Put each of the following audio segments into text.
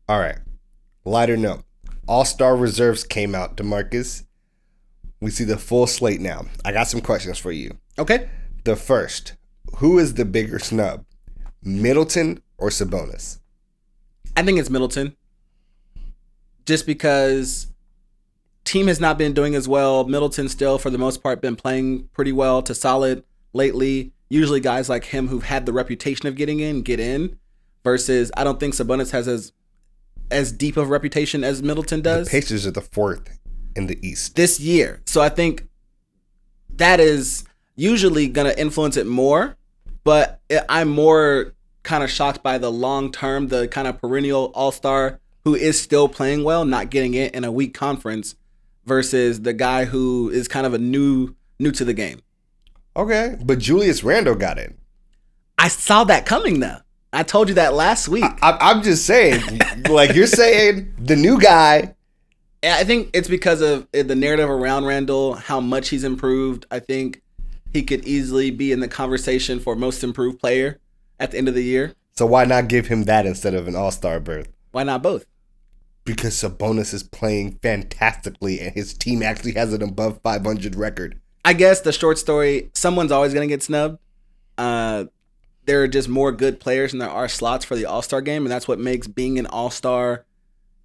All right. Lighter note. All-Star reserves came out, DeMarcus. We see the full slate now. I got some questions for you. Okay. The first, who is the bigger snub? Middleton or Sabonis? I think it's Middleton. Just because team has not been doing as well. Middleton still, for the most part, been playing pretty well to solid lately. Usually guys like him who've had the reputation of getting in, get in. Versus, I don't think Sabonis has as deep of a reputation as Middleton does. The Pacers are the 4th in the East this year. So I think that is usually going to influence it more. But I'm more kind of shocked by the long term, the kind of perennial all-star who is still playing well, not getting it in a weak conference versus the guy who is kind of a new to the game. Okay, but Julius Randle got in. I saw that coming though. I told you that last week. I'm just saying, like you're saying, the new guy. I think it's because of the narrative around Randle, how much he's improved. I think he could easily be in the conversation for most improved player at the end of the year. So why not give him that instead of an all-star berth? Why not both? Because Sabonis is playing fantastically and his team actually has an above 500 record. I guess the short story, someone's always going to get snubbed. There are just more good players than there are slots for the All-Star game, and that's what makes being an All-Star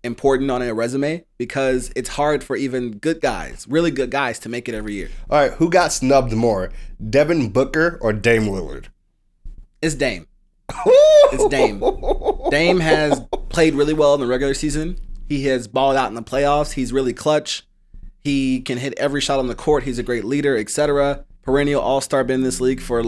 important on a resume, because it's hard for even good guys, really good guys, to make it every year. All right, who got snubbed more, Devin Booker or Dame Lillard? It's Dame. It's Dame. Dame has played really well in the regular season. He has balled out in the playoffs. He's really clutch. He can hit every shot on the court. He's a great leader, etc. Perennial All-Star, been in this league for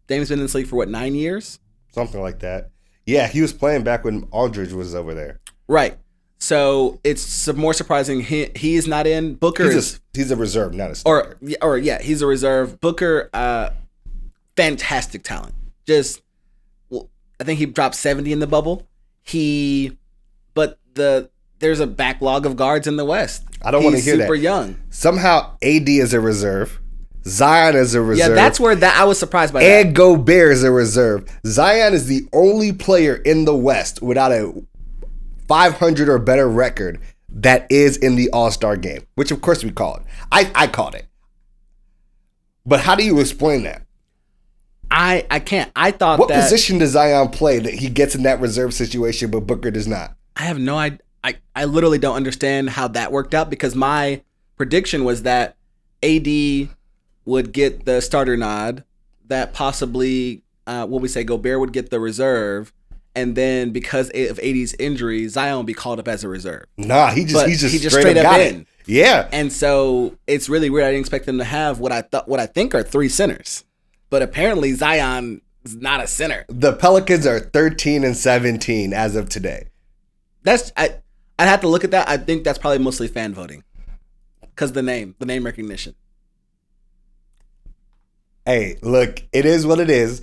Dame's been in this league for 9 years? Something like that. Yeah, he was playing back when Aldridge was over there. Right. So it's more surprising he is not in. Booker he's a reserve, not a starter. Or he's a reserve. Booker, fantastic talent. Just, I think he dropped 70 in the bubble. There's a backlog of guards in the West. I don't want to hear that. He's super young. Somehow AD is a reserve. Zion is a reserve. Yeah, that's where I was surprised by that. And Gobert is a reserve. Zion is the only player in the West without a 500 or better record that is in the All-Star game, which of course we call it. I called it. But how do you explain that? I can't. I thought what position does Zion play that he gets in that reserve situation but Booker does not? I have no idea. I literally don't understand how that worked out, because my prediction was that AD would get the starter nod, that possibly, Gobert would get the reserve, and then because of AD's injury, Zion would be called up as a reserve. Nah, he just straight up in. Yeah. And so it's really weird. I didn't expect them to have what I think are 3 centers. But apparently Zion is not a center. The Pelicans are 13-17 as of today. I'd have to look at that. I think that's probably mostly fan voting, because the name recognition. Hey, look, it is what it is.